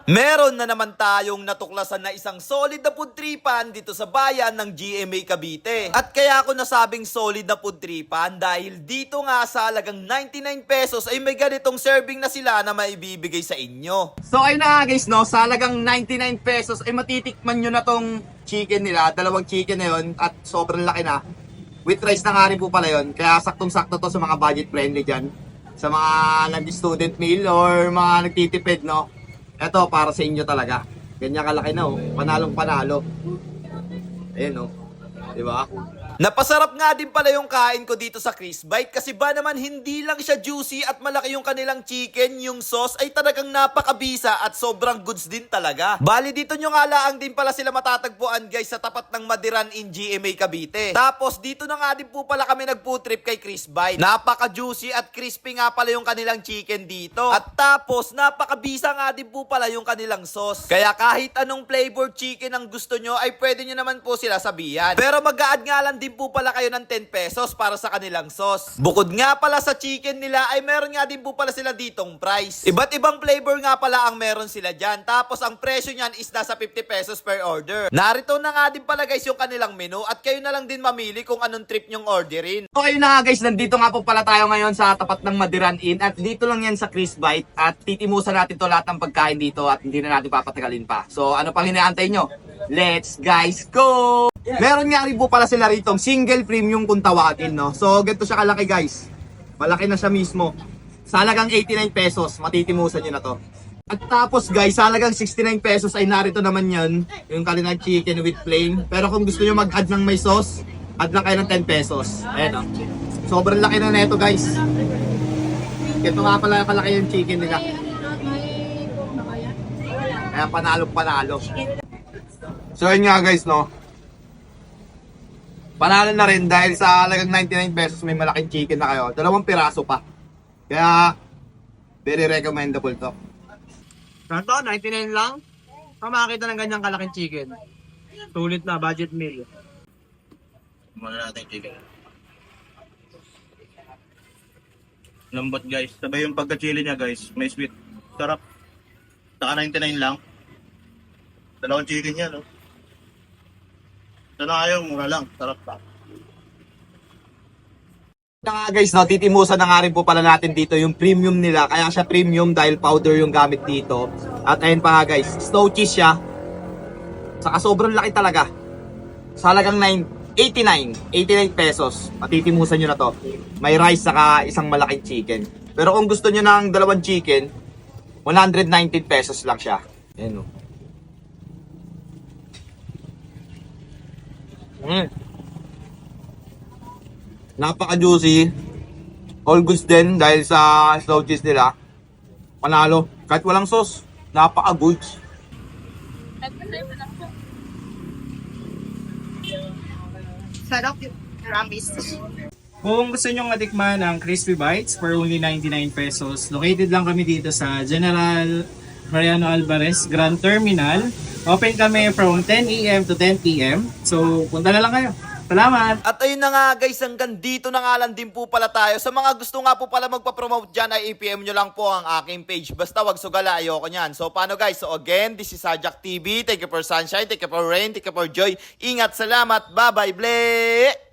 Meron na naman tayong natuklasan na isang solid na food tripan dito sa bayan ng GMA Cavite. At kaya ako nasabing solid na food tripan dahil dito nga sa halagang 99 pesos ay may ganitong serving na sila na maibibigay sa inyo. So ayun na nga guys, no, sa halagang 99 pesos ay matitikman nyo na tong chicken nila. Dalawang chicken na yun at sobrang laki na. With rice na nga rin po pala yun. Kaya saktong-sakto to sa mga budget friendly dyan. Sa mga nag-student meal or mga nagtitipid, no. Ito para sa inyo talaga. Ganyan kalaki na, oh. Panalong panalo. Ayun, oh. Diba? Napasarap nga din pala yung kain ko dito sa Chris Bite kasi ba naman hindi lang siya juicy at malaki yung kanilang chicken, yung sauce ay talagang napakabisa at sobrang goods din talaga. Bali dito nyo nga laang din pala sila matatagpuan guys sa tapat ng Madiran in GMA Cavite. Tapos dito na nga din po pala kami nag-food trip kay Chris Bite. Napaka-juicy at crispy nga pala yung kanilang chicken dito. At tapos napakabisa nga din po pala yung kanilang sauce. Kaya kahit anong flavor chicken ang gusto nyo ay pwede nyo naman po sila sabihan. Pero mag-a-add nga lang din po pala kayo ng 10 pesos para sa kanilang sauce. Bukod nga pala sa chicken nila ay meron nga din po pala sila ditong price. Iba't ibang flavor nga pala ang meron sila dyan. Tapos ang presyo niyan is nasa 50 pesos per order. Narito na nga din pala guys yung kanilang menu at kayo na lang din mamili kung anong trip nyong orderin. So ayun na nga guys, nandito nga po pala tayo ngayon sa tapat ng Madiran Inn. At dito lang yan sa Chris Bite. At titimusan natin to lahat ng pagkain dito at hindi na natin papatagalin pa. So ano pang hinaantay nyo? Let's guys go! Meron nga rin po pala sila rito single premium kung tawagin, no? So ganito siya kalaki guys. Malaki na siya mismo. Sa halagang 89 pesos, matitimusan nyo na to. At tapos guys, sa halagang 69 pesos ay narito naman yan. Yung kanilang chicken with plain. Pero kung gusto nyo mag-add ng may sauce, add lang kayo ng 10 pesos. Ayan, no? Sobrang laki na neto guys. Ito nga pala kalaki yung chicken nila. Kaya panalo. So yun nga guys, no? Panalo na rin dahil sa halagang 99 pesos may malaking chicken na kayo. 2 piraso pa. Kaya, very recommendable to. Ito, 99 lang. Makakita ng ganyang kalaking chicken. Sulit na, budget meal. Muna natin chicken. Lambot guys. Sabay yung pagka-chili niya guys. May sweet. Sarap. Saka 99 lang. Dalawang chicken yan, no? Sana ayaw, mura lang. Sarap pa. Ito nga guys, no, titimusan na nga rin po pala natin dito yung premium nila. Kaya siya premium dahil powder yung gamit dito. At ayun pa nga guys, snow cheese siya. Saka sobrang laki talaga. Sa halagang 89 pesos. Matitimusan nyo na to. May rice saka isang malaking chicken. Pero kung gusto nyo ng dalawang chicken, 119 pesos lang siya. Ayan, no. Napaka-juicy. All goods din dahil sa slow cheese nila. Panalo. Kahit walang sauce, napaka-goods. Sarap yung promise. Kung gusto nyo matikman ang Crispy Bites for only 99 pesos, located lang kami dito sa General Mariano Alvarez Grand Terminal. Open kami from 10 a.m. to 10 p.m. So, punta na lang kayo. Salamat! At ayun na nga guys, hanggang dito na nga lang din po pala tayo. Sa mga gusto nga po pala magpa-promote dyan ay i-PM nyo lang po ang aking page. Basta wag sugala, ayoko nyan. So paano guys? So again, this is Sajak TV. Thank you for sunshine, thank you for rain, thank you for joy. Ingat, salamat, bye-bye, ble!